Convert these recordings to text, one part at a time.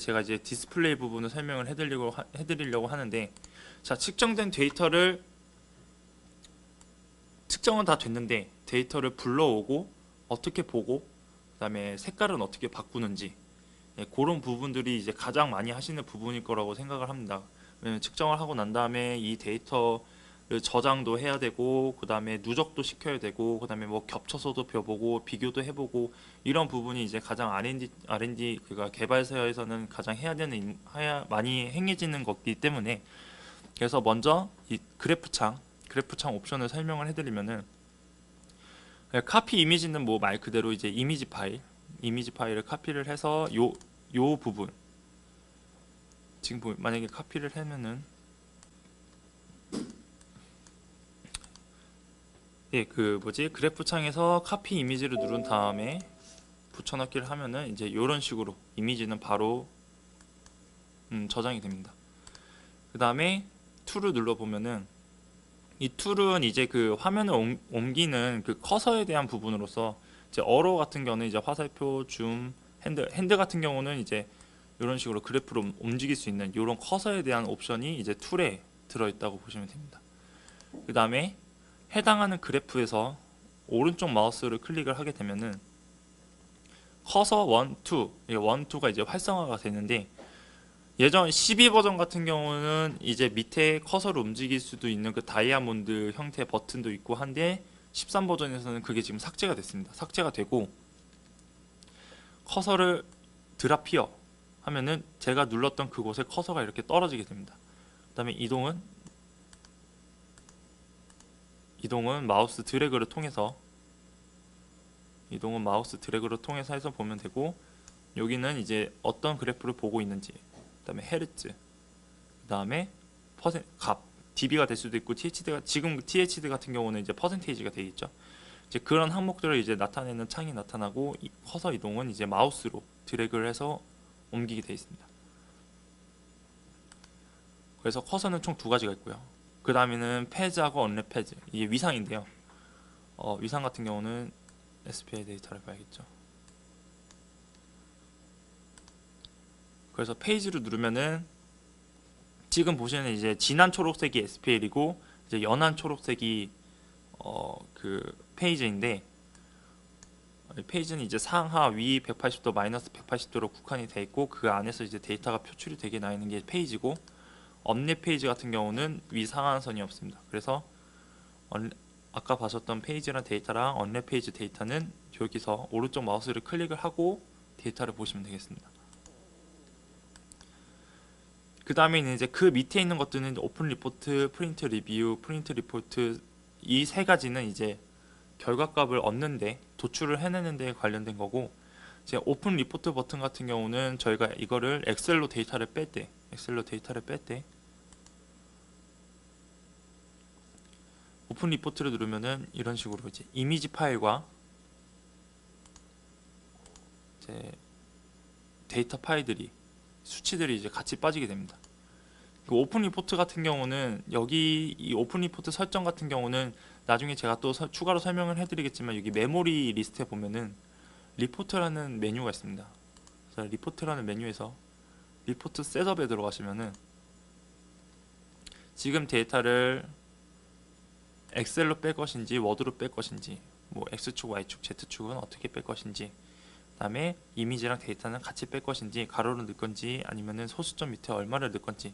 제가 이제 디스플레이 부분을 설명을 해드리려고 하는데, 자, 측정된 데이터를 측정은 다 됐는데 데이터를 불러오고 어떻게 보고 그다음에 색깔은 어떻게 바꾸는지, 그런 부분들이 이제 가장 많이 하시는 부분일 거라고 생각을 합니다. 왜냐면 측정을 하고 난 다음에 이 데이터를 저장도 해야 되고, 그 다음에 누적도 시켜야 되고, 그 다음에 뭐 겹쳐서도 벼보고 비교도 해보고, 이런 부분이 이제 가장 R&D 그러니까 개발사에서는 가장 해야 되는 많이 행해지는 것이기 때문에, 그래서 먼저 이 그래프창 옵션을 설명을 해드리면은, 카피 이미지는 뭐 말 그대로 이제 이미지 파일을 카피를 해서 요 부분, 지금 만약에 카피를 하면은, 그 뭐지, 그래프 창에서 카피 이미지를 누른 다음에 붙여넣기를 하면은 이제 요런 식으로 이미지는 바로 저장이 됩니다. 그 다음에 툴을 눌러보면은, 이 툴은 이제 그 화면을 옮기는 그 커서에 대한 부분으로서, 이제 어로 같은 경우는 이제 화살표, 줌, 핸드 같은 경우는 이제 이런 식으로 그래프로 움직일 수 있는 이런 커서에 대한 옵션이 이제 툴에 들어있다고 보시면 됩니다. 그 다음에 해당하는 그래프에서 오른쪽 마우스를 클릭을 하게 되면은 커서 1, 2, 1, 2가 이제 활성화가 되는데, 예전 12 버전 같은 경우는 이제 밑에 커서를 움직일 수도 있는 그 다이아몬드 형태 버튼도 있고 한데, 13 버전에서는 그게 지금 삭제가 됐습니다. 삭제가 되고, 커서를 드랍 히어 하면은 제가 눌렀던 그곳에 커서가 이렇게 떨어지게 됩니다. 그 다음에 이동은 마우스 드래그를 통해서 해서 보면 되고, 여기는 이제 어떤 그래프를 보고 있는지, 그 다음에 헤르츠, 그 다음에 값, dB가 될 수도 있고, 지금 THD 같은 경우는 이제 퍼센테이지가 되어 있죠. 이제 그런 항목들을 이제 나타내는 창이 나타나고, 커서 이동은 이제 마우스로 드래그를 해서 옮기게 되어 있습니다. 그래서 커서는 총 두 가지가 있고요. 그 다음에는 패즈하고 언랩 패즈, 이게 위상인데요. 위상 같은 경우는 SPI 데이터를 봐야겠죠. 그래서 페이지를 누르면은 지금 보시는 이제 진한 초록색이 SPL이고 이제 연한 초록색이 그 페이지인데, 페이지는 이제 상하 위 180도 마이너스 180도로 국한이 되어 있고, 그 안에서 이제 데이터가 표출이 되게 나 있는 게 페이지고, 업넷 페이지 같은 경우는 위 상한선이 없습니다. 그래서 아까 보셨던 페이지랑 데이터랑 언랩 페이지 데이터는 여기서 오른쪽 마우스를 클릭을 하고 데이터를 보시면 되겠습니다. 그 다음에 이제 그 밑에 있는 것들은 오픈 리포트, 프린트 리뷰, 프린트 리포트, 이 세 가지는 이제 결과값을 얻는데, 도출을 해내는 데 관련된 거고, 이제 오픈 리포트 버튼 같은 경우는 저희가 이거를 엑셀로 데이터를 뺄 때 오픈 리포트를 누르면은 이런 식으로 이제 이미지 파일과 이제 데이터 파일들이, 수치들이 이제 같이 빠지게 됩니다. 그 오픈 리포트 같은 경우는, 여기 이 오픈 리포트 설정 같은 경우는 나중에 제가 또 추가로 설명을 해드리겠지만, 여기 메모리 리스트에 보면은 리포트라는 메뉴가 있습니다. 그래서 리포트라는 메뉴에서 리포트 셋업에 들어가시면은 지금 데이터를 엑셀로 뺄 것인지 워드로 뺄 것인지, 뭐 X축, Y축, Z축은 어떻게 뺄 것인지, 그 다음에 이미지랑 데이터는 같이 뺄 것인지, 가로로 넣을 건지 아니면은 소수점 밑에 얼마를 넣을 건지,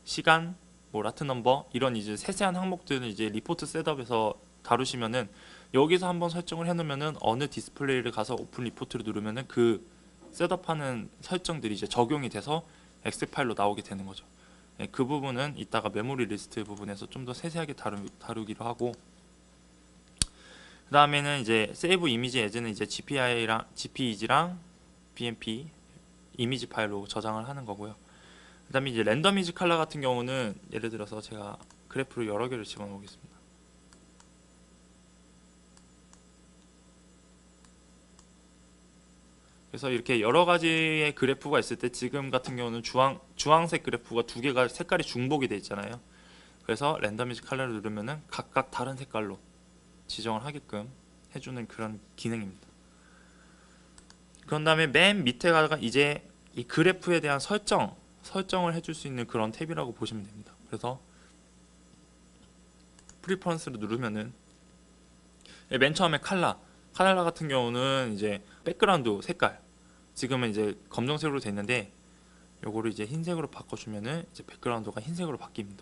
시간, 뭐 라트 넘버, 이런 이제 세세한 항목들은 이제 리포트 셋업에서 다루시면은, 여기서 한번 설정을 해놓으면은 어느 디스플레이를 가서 오픈 리포트를 누르면은 그 셋업하는 설정들이 이제 적용이 돼서 엑셀 파일로 나오게 되는 거죠. 그 부분은 이따가 메모리 리스트 부분에서 좀 더 세세하게 다루기로 하고, 그 다음에는 이제 세이브 이미지 에즈는 이제 GPEG랑 BMP 이미지 파일로 저장을 하는 거고요. 그 다음에 이제 랜덤 이즈 컬러 같은 경우는, 예를 들어서 제가 그래프를 여러 개를 집어넣겠습니다. 그래서 이렇게 여러 가지의 그래프가 있을 때, 지금 같은 경우는 주황색 그래프가 두 개가 색깔이 중복이 되어 있잖아요. 그래서 랜덤 이즈 컬러를 누르면은 각각 다른 색깔로 지정을 하게끔 해주는 그런 기능입니다. 그런 다음에 맨 밑에가 이제 이 그래프에 대한 설정을 해줄 수 있는 그런 탭이라고 보시면 됩니다. 그래서 프리퍼런스를 누르면은 맨 처음에 칼라 같은 경우는 이제 백그라운드 색깔 지금은 이제 검정색으로 돼 있는데 요거를 이제 흰색으로 바꿔주면은 이제 백그라운드가 흰색으로 바뀝니다.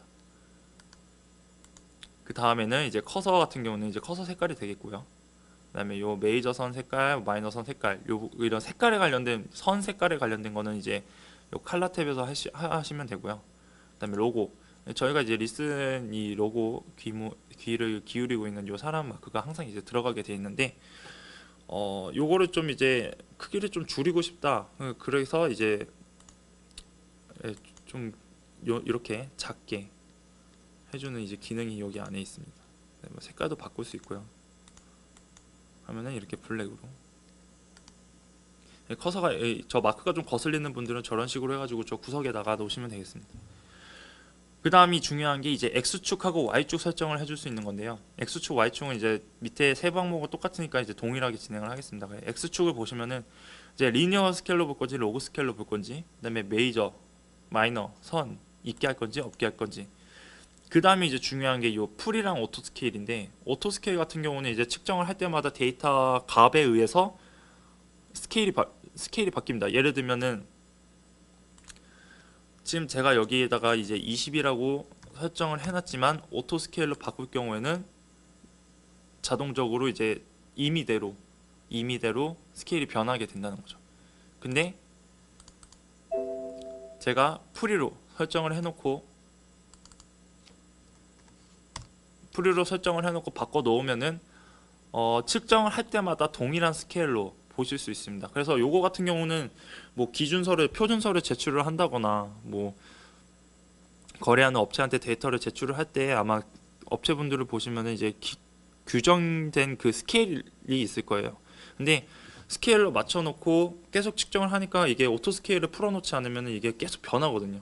그 다음에는 이제 커서 같은 경우는 이제 커서 색깔이 되겠고요. 그다음에 요 메이저 선 색깔, 마이너 선 색깔, 요 이런 색깔에 관련된 선 색깔에 관련된 거는 이제 요 칼라 탭에서 하시면 되고요. 그다음에 로고, 저희가 이제 리슨 이 로고 귀를 기울이고 있는 요 사람 마크가 항상 이제 들어가게 돼 있는데 요거를 좀 이제 크기를 좀 줄이고 싶다. 그래서 이제 좀 이렇게 작게 해주는 이제 기능이 여기 안에 있습니다. 뭐 색깔도 바꿀 수 있고요. 하면은 이렇게 블랙으로 커서가 저 마크가 좀 거슬리는 분들은 저런 식으로 해가지고 저 구석에다가 놓으시면 되겠습니다. 그 다음이 중요한 게 이제 X축하고 Y축 설정을 해줄 수 있는 건데요. X축, Y축은 이제 밑에 세 항목은 똑같으니까 이제 동일하게 진행을 하겠습니다. X축을 보시면은 이제 리니어 스케일로 볼 건지 로그 스케일로 볼 건지, 그다음에 메이저, 마이너, 선 있게 할 건지 없게 할 건지. 그 다음에 이제 중요한 게 요 풀이랑 오토 스케일인데, 오토 스케일 같은 경우는 이제 측정을 할 때마다 데이터 값에 의해서 스케일이 바뀝니다. 예를 들면은 지금 제가 여기에다가 이제 20이라고 설정을 해놨지만 오토 스케일로 바꿀 경우에는 자동적으로 이제 임의대로 스케일이 변하게 된다는 거죠. 근데 제가 프리로 설정을 해놓고 바꿔 놓으면은 측정을 할 때마다 동일한 스케일로 보실 수 있습니다. 그래서 요거 같은 경우는 뭐 표준서를 제출을 한다거나 뭐 거래하는 업체한테 데이터를 제출을 할 때 아마 업체분들을 보시면은 이제 규정된 그 스케일이 있을 거예요. 근데 스케일로 맞춰놓고 계속 측정을 하니까 이게 오토 스케일을 풀어놓지 않으면 이게 계속 변하거든요.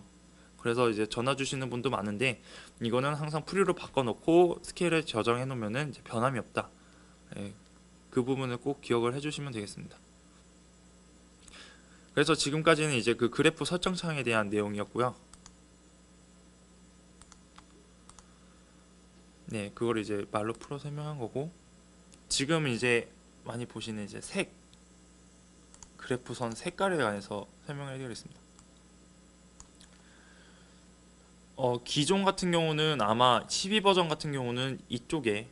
그래서 이제 전화 주시는 분도 많은데 이거는 항상 프리로 바꿔놓고 스케일을 저장해 놓으면은 이제 변함이 없다. 예, 그 부분을 꼭 기억을 해주시면 되겠습니다. 그래서 지금까지는 이제 그 그래프 설정창에 대한 내용이었고요. 네, 그걸 이제 말로 풀어 설명한 거고, 지금 이제 많이 보시는 이제 그래프 선 색깔에 관해서 설명을 해드리겠습니다. 기존 같은 경우는 아마 12 버전 같은 경우는 이쪽에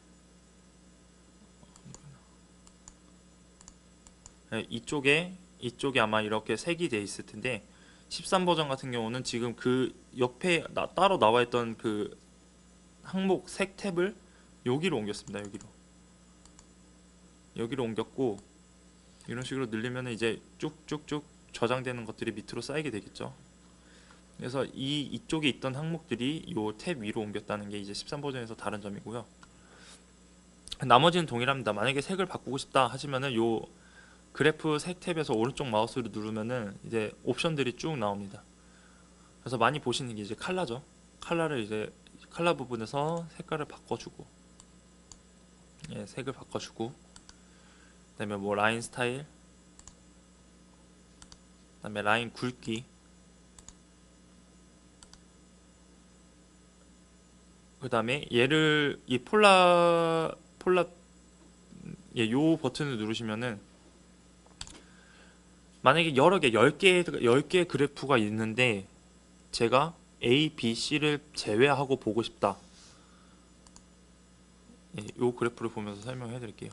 아마 이렇게 색이 돼 있을 텐데 13 버전 같은 경우는 지금 그 옆에 따로 나와 있던 그 항목 색 탭을 여기로 옮겼습니다. 여기로 옮겼고, 이런 식으로 늘리면 이제 쭉쭉쭉 저장되는 것들이 밑으로 쌓이게 되겠죠. 그래서 이쪽에 있던 항목들이 이 탭 위로 옮겼다는 게 이제 13 버전에서 다른 점이고요. 나머지는 동일합니다. 만약에 색을 바꾸고 싶다 하시면은 요 그래프 색 탭에서 오른쪽 마우스를 누르면은 이제 옵션들이 쭉 나옵니다. 그래서 많이 보시는 게 이제 칼라죠. 칼라 부분에서 색깔을 바꿔주고, 색을 바꿔주고, 그다음에 뭐 라인 스타일, 그다음에 라인 굵기, 그다음에 얘를 이 요 버튼을 누르시면은 만약에 여러 개 10개 그래프가 있는데 제가 A, B, C를 제외하고 보고 싶다. 요 그래프를 보면서 설명해 드릴게요.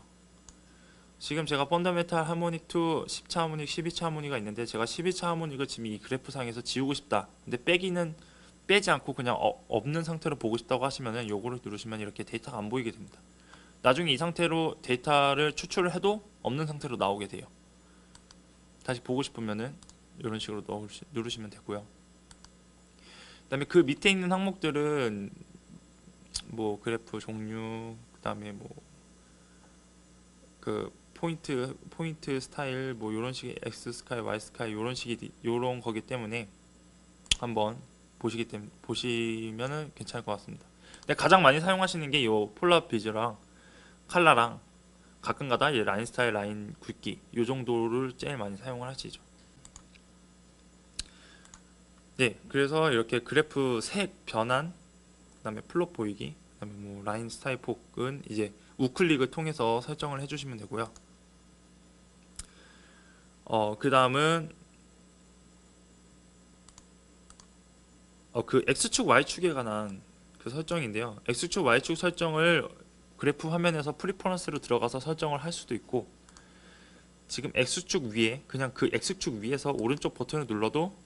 지금 제가 펀더멘탈 하모닉 2, 10차 하모닉, 12차 하모닉가 있는데 제가 12차 하모닉을 지금 이 그래프 상에서 지우고 싶다. 근데 빼지 않고 그냥 없는 상태로 보고 싶다고 하시면은 요거를 누르시면 이렇게 데이터가 안 보이게 됩니다. 나중에 이 상태로 데이터를 추출을 해도 없는 상태로 나오게 돼요. 다시 보고 싶으면은 이런 식으로 누르시면 되고요. 그다음에 그 밑에 있는 항목들은 뭐 그래프 종류, 그다음에 뭐 그 포인트 스타일, 뭐 이런 식의 X 스카이, Y 스카이 요런 거기 때문에 한번 보시면은 괜찮을 것 같습니다. 근데 가장 많이 사용하시는 게 요 폴라 비즈랑 칼라랑 가끔가다 라인 스타일, 라인 굵기 요 정도를 제일 많이 사용을 하시죠. 네, 그래서 이렇게 그래프 색 변환, 그다음에 플롯 보이기, 그다음에 뭐 라인 스타일 폭은 이제 우클릭을 통해서 설정을 해주시면 되고요. 그 다음은 그 X축, Y축에 관한 그 설정인데요. X축, Y축 설정을 그래프 화면에서 프리퍼런스로 들어가서 설정을 할 수도 있고, 지금 X축 위에 그냥 그 X축 위에서 오른쪽 버튼을 눌러도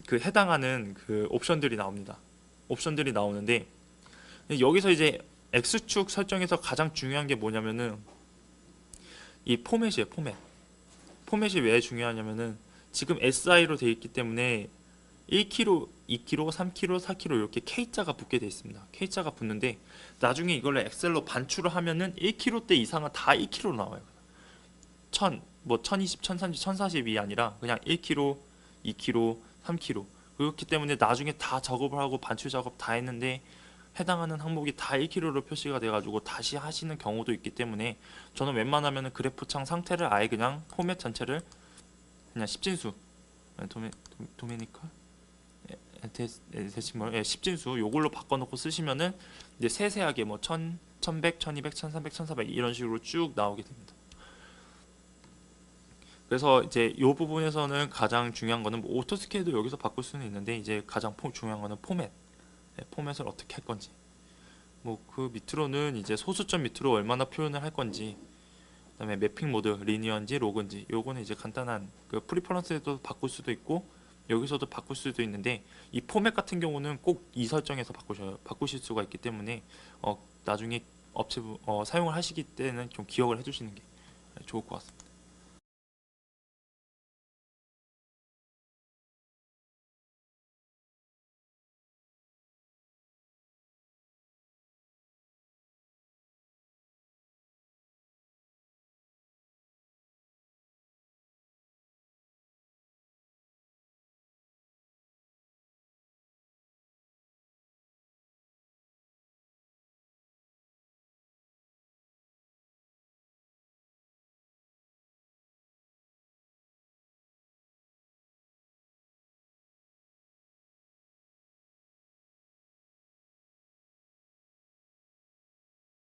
그 해당하는 그 옵션들이 나옵니다. 옵션들이 나오는데 여기서 이제 X축 설정에서 가장 중요한 게 뭐냐면은 이 포맷이에요. 포맷이 왜 중요하냐면은 지금 SI로 되어 있기 때문에 1kg, 2kg, 3kg, 4kg 이렇게 K자가 붙게 되어 있습니다. K자가 붙는데 나중에 이걸 엑셀로 반출을 하면은 1kg대 이상은 다 1kg로 나와요. 1000, 뭐 1020, 1030, 1040이 아니라 그냥 1kg, 2kg, 3kg. 그렇기 때문에 나중에 다 작업을 하고 반출 작업 다 했는데 해당하는 항목이 다 1kg로 표시가 돼가지고 다시 하시는 경우도 있기 때문에 저는 웬만하면 그래프창 상태를 아예 그냥 포맷 전체를 그냥 십진수 도메니카 데시멀 십진수 요걸로 바꿔놓고 쓰시면은 이제 세세하게 뭐 1000, 1100, 1200, 1300, 1400 이런 식으로 쭉 나오게 됩니다. 그래서 이제 이 부분에서는 가장 중요한 거는 뭐 오토스케일도 여기서 바꿀 수는 있는데 이제 가장 중요한 거는 포맷, 포맷을 어떻게 할 건지, 뭐 그 밑으로는 이제 소수점 밑으로 얼마나 표현을 할 건지, 그다음에 매핑 모드 리니어인지 로그인지 요거는 이제 간단한 그 프리퍼런스에도 바꿀 수도 있고 여기서도 바꿀 수도 있는데 이 포맷 같은 경우는 꼭 이 설정에서 바꾸실 수가 있기 때문에 나중에 사용을 하시기 때는 좀 기억을 해주시는 게 좋을 것 같습니다.